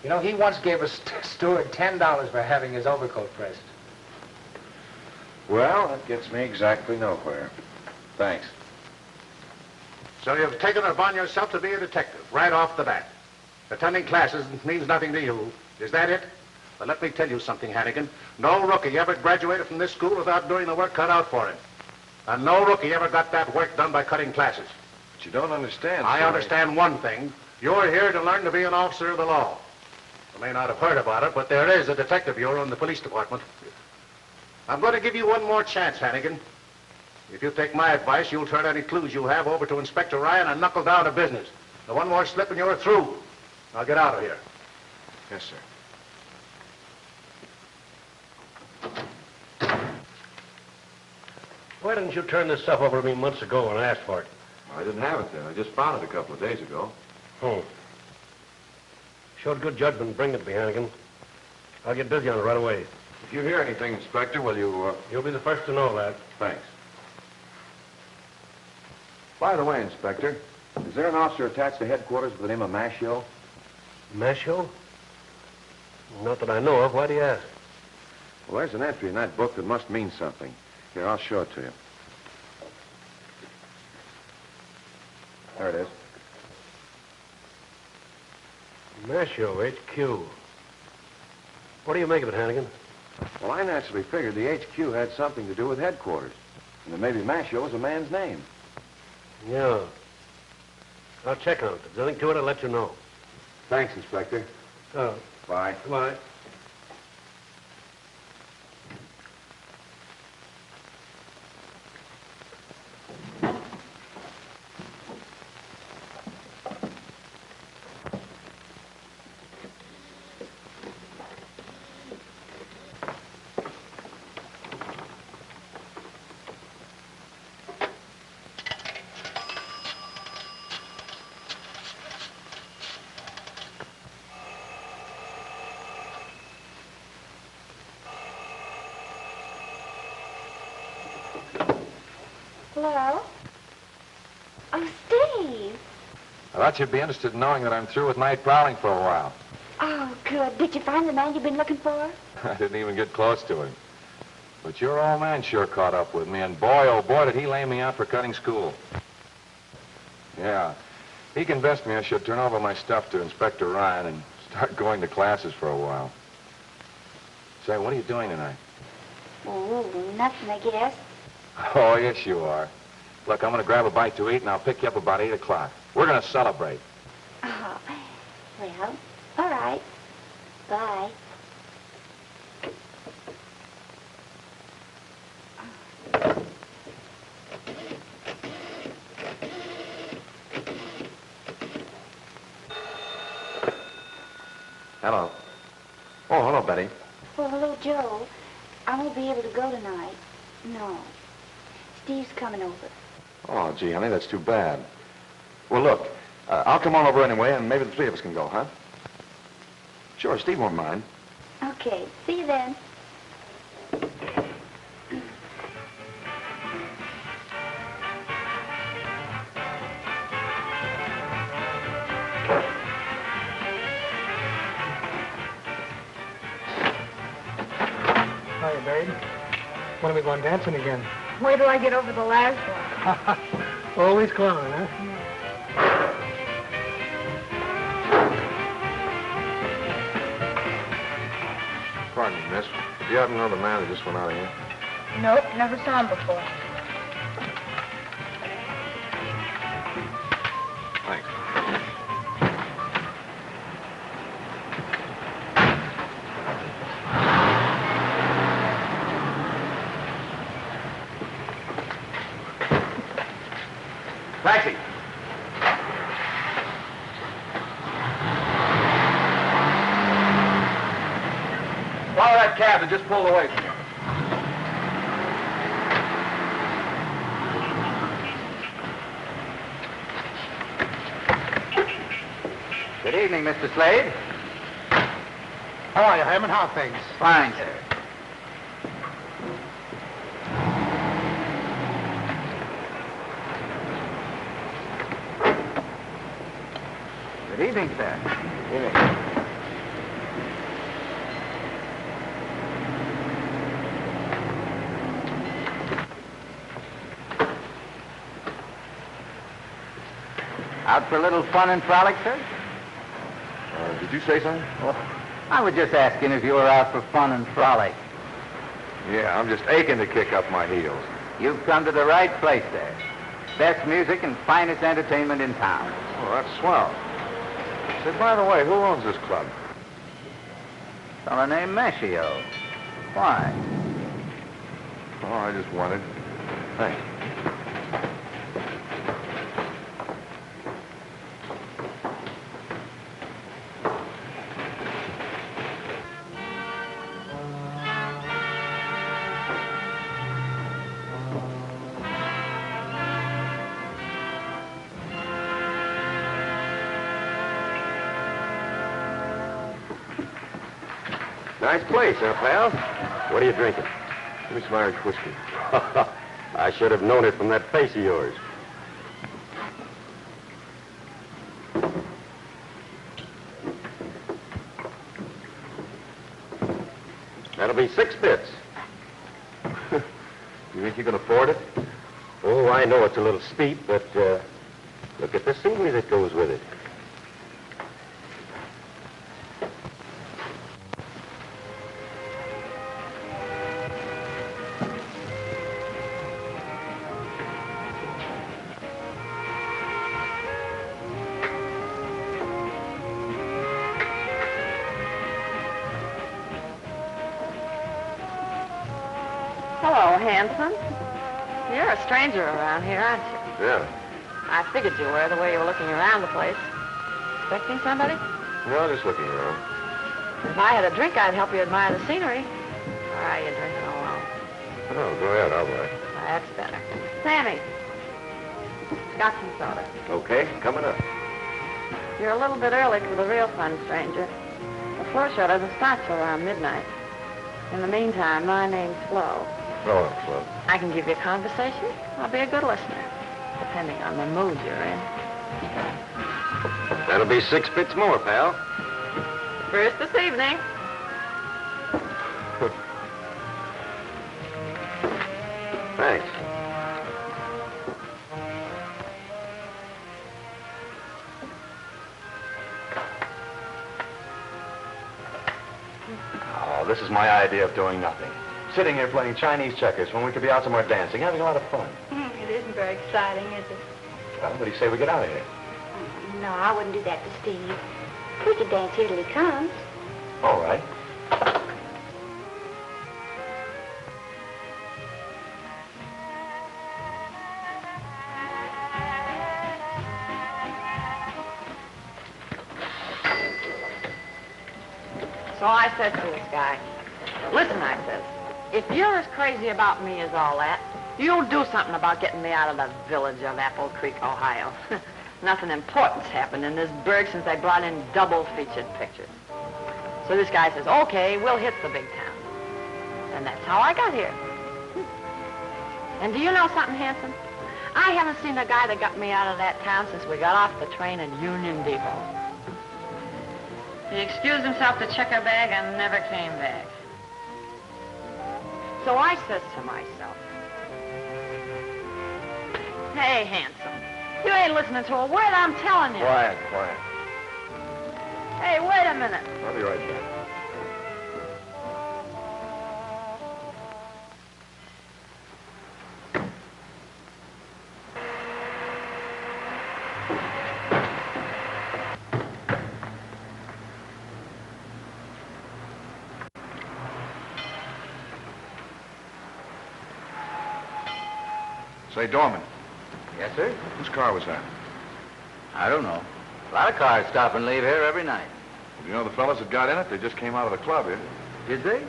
You know, he once gave a steward $10 for having his overcoat pressed. Well, that gets me exactly nowhere. Thanks. So you've taken it upon yourself to be a detective, right off the bat. Attending classes means nothing to you. Is that it? Well, let me tell you something, Hannigan. No rookie ever graduated from this school without doing the work cut out for him. And no rookie ever got that work done by cutting classes. But you don't understand, I sir. understand one thing. You're here to learn to be an officer of the law. You may not have heard about it, but there is a detective bureau in the police department. I'm going to give you one more chance, Hannigan. If you take my advice, you'll turn any clues you have over to Inspector Ryan and knuckle down to business. The one more slip and you're through. Now get out of here. Yes, sir. Why didn't you turn this stuff over to me months ago when I asked for it? I didn't have it then. I just found it a couple of days ago. Oh. Showed good judgment bringing it to me, Hannigan. I'll get busy on it right away. If you hear anything, Inspector, will you, You'll be the first to know that. Thanks. By the way, Inspector, is there an officer attached to headquarters by the name of Mashio? Mashio? Not that I know of. Why do you ask? Well, there's an entry in that book that must mean something. Here, I'll show it to you. There it is. Mashio, HQ. What do you make of it, Hannigan? Well, I naturally figured the HQ had something to do with headquarters. And that maybe Mashio was a man's name. Yeah. I'll check on it. If there's anything to it, I'll let you know. Thanks, Inspector. Oh. Bye. Bye. Hello? Oh, Steve. I thought you'd be interested in knowing that I'm through with night prowling for a while. Oh, good. Did you find the man you've been looking for? I didn't even get close to him. But your old man sure caught up with me, and boy, oh boy, did he lay me out for cutting school. Yeah. He convinced me I should turn over my stuff to Inspector Ryan and start going to classes for a while. Say, what are you doing tonight? Oh, nothing, I guess. Oh, yes, you are. Look, I'm going to grab a bite to eat, and I'll pick you up about 8 o'clock. We're going to celebrate. Oh, well, all right. Bye. Hello. Oh, hello, Betty. Well, hello, Joe. I won't be able to go tonight. No. Steve's coming over. Oh, gee, honey, that's too bad. Well, look, I'll come on over anyway, and maybe the three of us can go, huh? Sure, Steve won't mind. Okay, see you then. Hiya, babe. When are we going dancing again? Wait till I get over the last one. Always clowning, huh? Pardon me, miss. Do you happen to know the man that just went out of here? Nope, never saw him before. Thanks. Taxi! Follow that cab that just pulled away from you. Good evening, Mr. Slade. How are you, Herman? How are things? Fine, sir. Good evening, sir. Good evening. Out for a little fun and frolic, sir? Did you say something? Oh, I was just asking if you were out for fun and frolic. Yeah, I'm just aching to kick up my heels. You've come to the right place there. Best music and finest entertainment in town. Oh, that's swell. Say, by the way, who owns this club? A fellow named Meshio. Why? Oh, I just wondered. Thanks. Nice place, huh, pal? What are you drinking? Give me some Irish whiskey. I should have known it from that face of yours. That'll be 6 bits. You think you can afford it? Oh, I know it's a little steep, but look at the scenery that goes with it. Hello, handsome. You're a stranger around here, aren't you? Yeah. I figured you were, the way you were looking around the place. Expecting somebody? No, just looking around. If I had a drink, I'd help you admire the scenery. Or are you drinking alone? Oh, go ahead, I'll buy. That's better. Sammy, got some soda. Okay, coming up. You're a little bit early for the real fun, stranger. The floor show doesn't start till around midnight. In the meantime, my name's Flo. Hello, Flo. I can give you a conversation. I'll be a good listener, depending on the mood you're in. That'll be 6 bits more, pal. First this evening. Thanks. Oh, this is my idea of doing nothing. Sitting here playing Chinese checkers when we could be out somewhere dancing, having a lot of fun. It isn't very exciting, is it? Well, what do you say we get out of here? No, I wouldn't do that to Steve. We could dance here till he comes. All right. So I said to this guy, listen, I says, if you're as crazy about me as all that, you'll do something about getting me out of the village of Apple Creek, Ohio. Nothing important's happened in this burg since they brought in double-featured pictures. So this guy says, okay, we'll hit the big town. And that's how I got here. And do you know something, Hanson? I haven't seen a guy that got me out of that town since we got off the train at Union Depot. He excused himself to check a bag and never came back. So I says to myself, hey, Hanson, you ain't listening to a word I'm telling you. Quiet, quiet. Hey, wait a minute. I'll be right back. Say, Dorman, Yes, sir? whose car was that? I don't know. A lot of cars stop and leave here every night. Well, do you know the fellas that got in it? They just came out of the club here. Did they?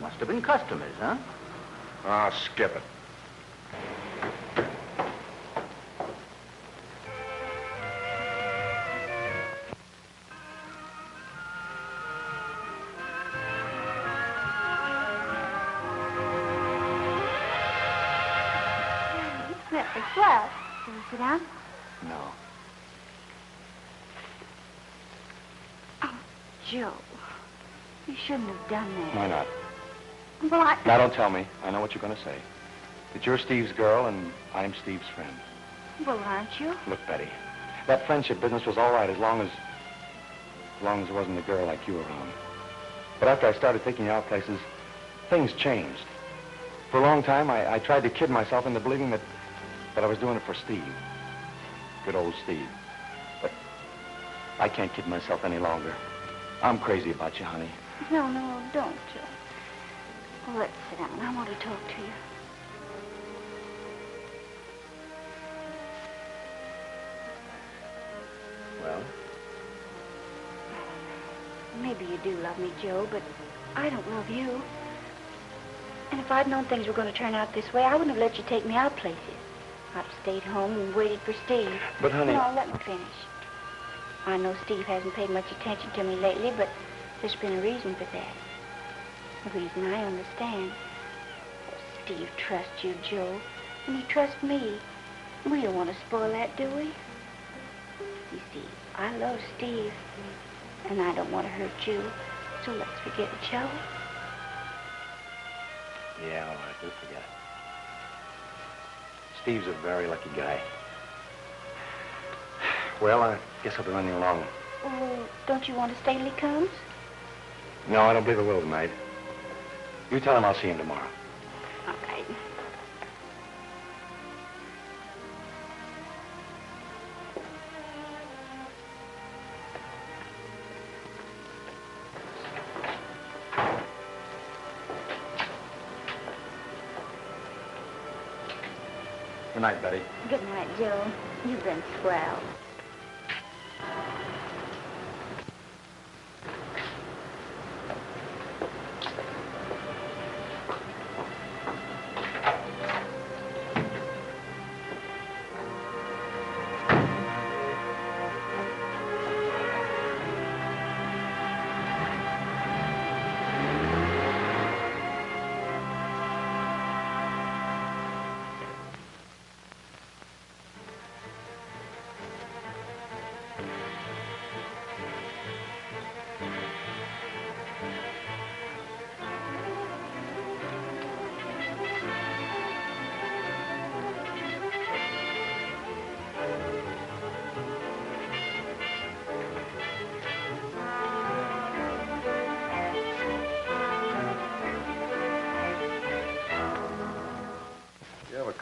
Must have been customers, huh? Ah, skip it. Well, shall we sit down? No. Oh, Joe, you shouldn't have done that. Why not? Well, Now, don't tell me. I know what you're going to say. That you're Steve's girl and I'm Steve's friend. Well, aren't you? Look, Betty, that friendship business was all right as long as there wasn't a girl like you around. But after I started taking you out places, things changed. For a long time, I tried to kid myself into believing that I was doing it for Steve. Good old Steve. But I can't kid myself any longer. I'm crazy about you, honey. No, don't, Joe. Well, let's sit down. I want to talk to you. Well? Maybe you do love me, Joe, but I don't love you. And if I'd known things were going to turn out this way, I wouldn't have let you take me out places. I'd have stayed home and waited for Steve. But, honey... No, let me finish. I know Steve hasn't paid much attention to me lately, but there's been a reason for that. A reason I understand. Steve trusts you, Joe, and he trusts me. We don't want to spoil that, do we? You see, I love Steve, and I don't want to hurt you, so let's forget it, shall we? Yeah, all right, do forget it. Steve's a very lucky guy. Well, I guess I'll be running along. Oh, don't you want to stay till he comes? No, I don't believe I will tonight. You tell him I'll see him tomorrow. All right. Good night, Betty. Good night, Joe. You've been swell.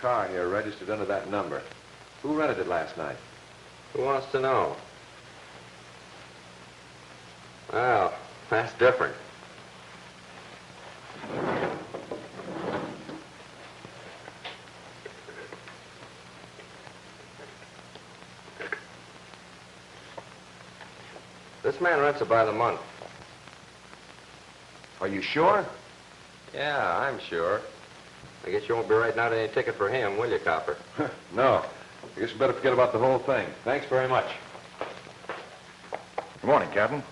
car here registered under that number. Who rented it last night? Who wants to know? Well, that's different. This man rents it by the month. Are you sure? Yeah, I'm sure. I guess you won't be writing out any ticket for him, will you, Copper? No. I guess we better forget about the whole thing. Thanks very much. Good morning, Captain.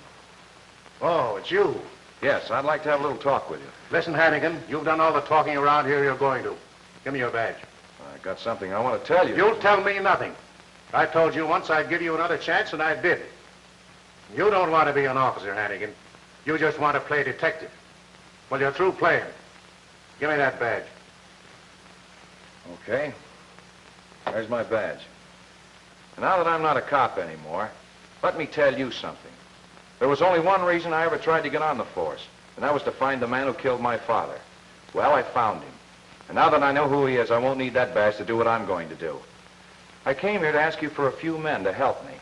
Oh, it's you. Yes, I'd like to have a little talk with you. Listen, Hannigan, you've done all the talking around here you're going to. Give me your badge. I got something I want to tell you. You'll tell me nothing. I told you once I'd give you another chance, and I did. You don't want to be an officer, Hannigan. You just want to play detective. Well, you're through playing. Give me that badge. Okay. There's my badge. Now that I'm not a cop anymore, let me tell you something. There was only one reason I ever tried to get on the force, and that was to find the man who killed my father. Well, I found him. And now that I know who he is, I won't need that badge to do what I'm going to do. I came here to ask you for a few men to help me,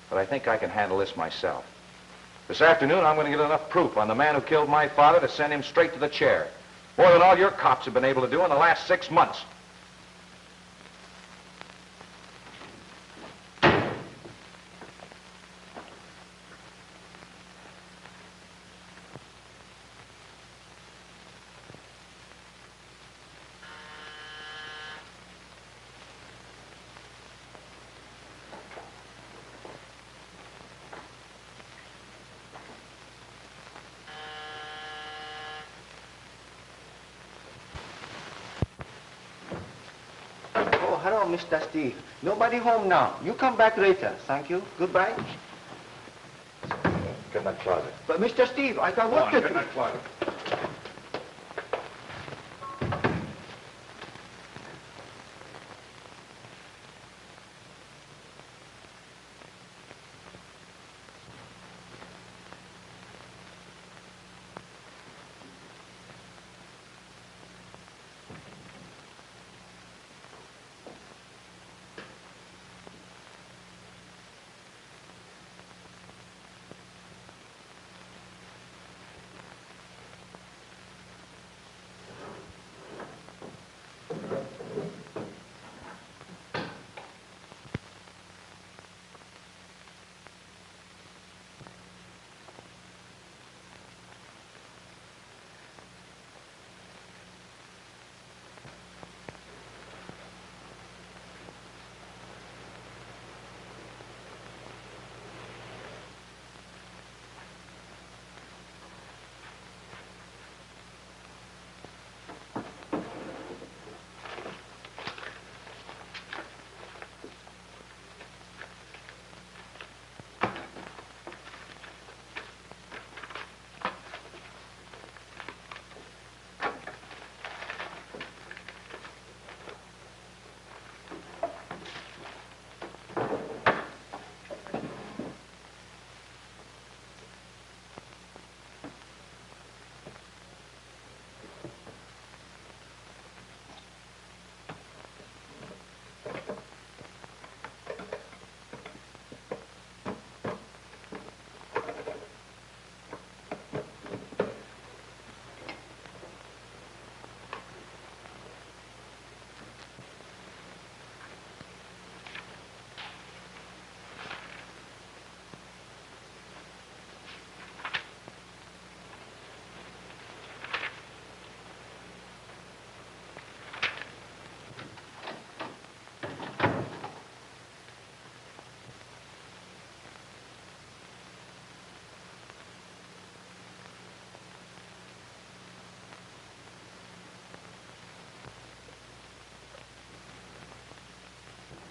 but I think I can handle this myself. This afternoon, I'm going to get enough proof on the man who killed my father to send him straight to the chair. More than all your cops have been able to do in the last 6 months. Hello, Mr. Steve. Nobody home now. You come back later. Thank you. Goodbye. Get in that closet. But, Mr. Steve, I got work to do. Get in that closet.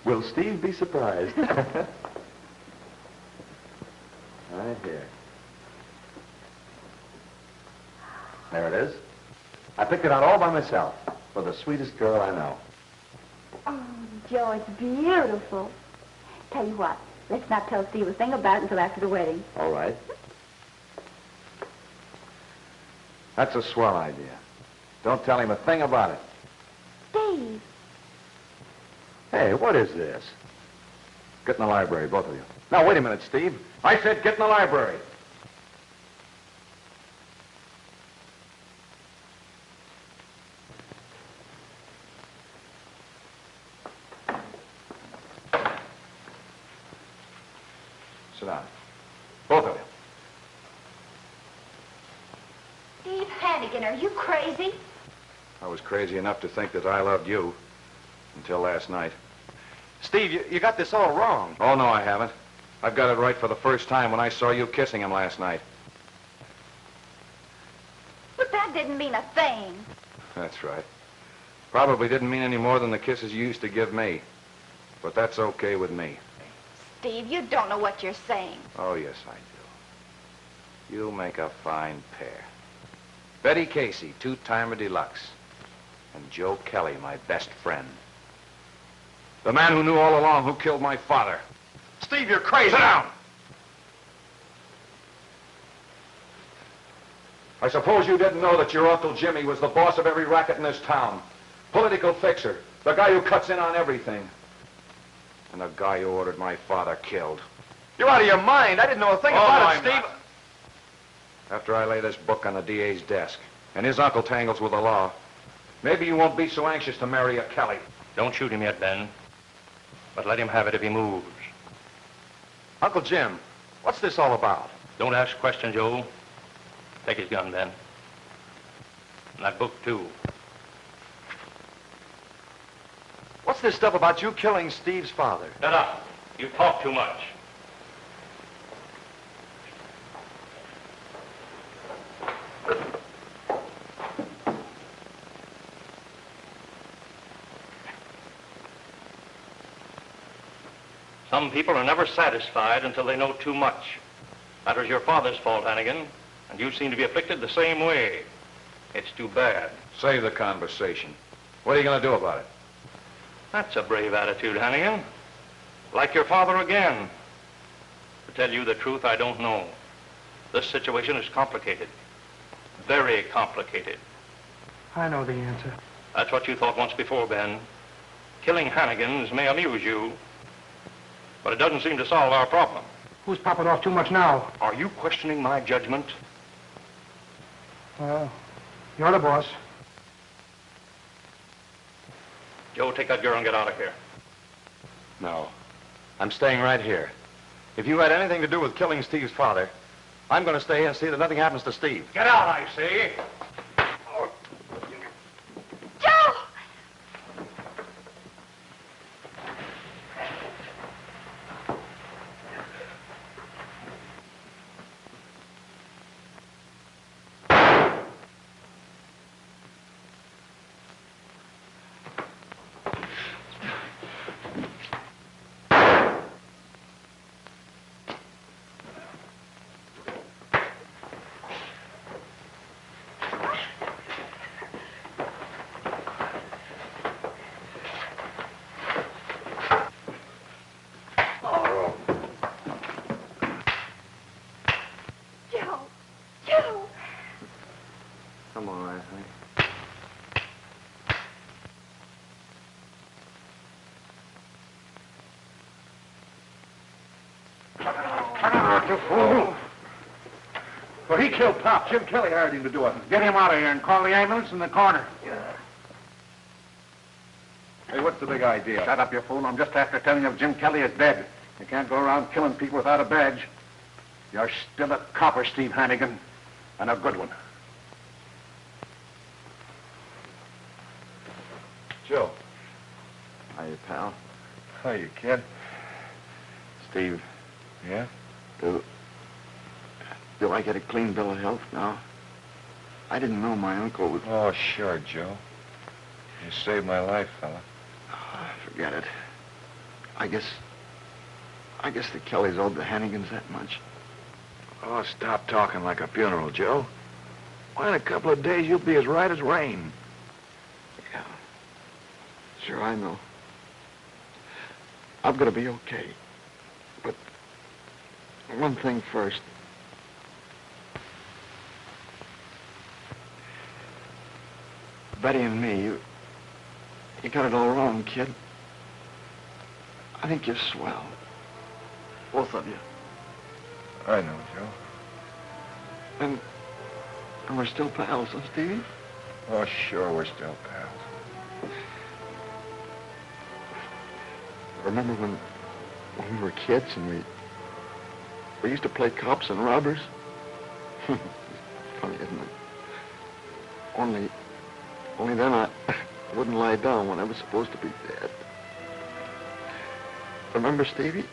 Will Steve be surprised? Right here. There it is. I picked it out all by myself for the sweetest girl I know. Oh, Joe, it's beautiful. Tell you what, let's not tell Steve a thing about it until after the wedding. All right. That's a swell idea. Don't tell him a thing about it. Steve, Hey, what is this? Get in the library, both of you. Now, wait a minute, Steve. I said get in the library. Sit down. Both of you. Steve Hannigan, are you crazy? I was crazy enough to think that I loved you until last night. Steve, you got this all wrong. Oh, no, I haven't. I've got it right for the first time when I saw you kissing him last night. But that didn't mean a thing. That's right. Probably didn't mean any more than the kisses you used to give me. But that's okay with me. Steve, you don't know what you're saying. Oh, yes, I do. You make a fine pair. Betty Casey, two-timer deluxe. And Joe Kelly, my best friend. The man who knew all along who killed my father. Steve, you're crazy. Sit down! I suppose you didn't know that your Uncle Jimmy was the boss of every racket in this town. Political fixer. The guy who cuts in on everything. And the guy who ordered my father killed. You're out of your mind. I didn't know a thing about it, Steve. Not. After I lay this book on the DA's desk, and his uncle tangles with the law, maybe you won't be so anxious to marry a Kelly. Don't shoot him yet, Ben. But let him have it if he moves. Uncle Jim, what's this all about? Don't ask questions, Joe. Take his gun, Ben. And that book, too. What's this stuff about you killing Steve's father? Shut up. You talk too much. Some people are never satisfied until they know too much. That was your father's fault, Hannigan, and you seem to be afflicted the same way. It's too bad. Save the conversation. What are you going to do about it? That's a brave attitude, Hannigan. Like your father again. To tell you the truth, I don't know. This situation is complicated. Very complicated. I know the answer. That's what you thought once before, Ben. Killing Hannigans may amuse you, but it doesn't seem to solve our problem. Who's popping off too much now? Are you questioning my judgment? Well, you're the boss. Joe, take that girl and get out of here. No. I'm staying right here. If you had anything to do with killing Steve's father, I'm going to stay here and see that nothing happens to Steve. Get out, I say. Joe! Come on, honey. You fool! Well, he killed Pop. Jim Kelly hired him to do it. Get him out of here and call the ambulance in the corner. Hey, what's the big idea? Shut up, you fool. I'm just after telling you Jim Kelly is dead. You can't go around killing people without a badge. You're still a copper, Steve Hannigan, and a good one. Joe. Hiya, pal. Hiya, kid. Steve, Yeah? do I get a clean bill of health now? I didn't know my uncle was... Oh, sure, Joe. You saved my life, fella. Forget it. I guess the Kellys owed the Hannigans that much. Oh, stop talking like a funeral, Joe. Why, in a couple of days, you'll be as right as rain. Yeah. Sure, I know. I'm gonna be okay. But one thing first. Betty and me, you got it all wrong, kid. I think you're swell. Both of you. I know, Joe. And we're still pals, huh, Stevie? Oh, sure, we're still pals. Remember when we were kids and we used to play cops and robbers? Funny, isn't it? Only then I wouldn't lie down when I was supposed to be dead. Remember, Stevie?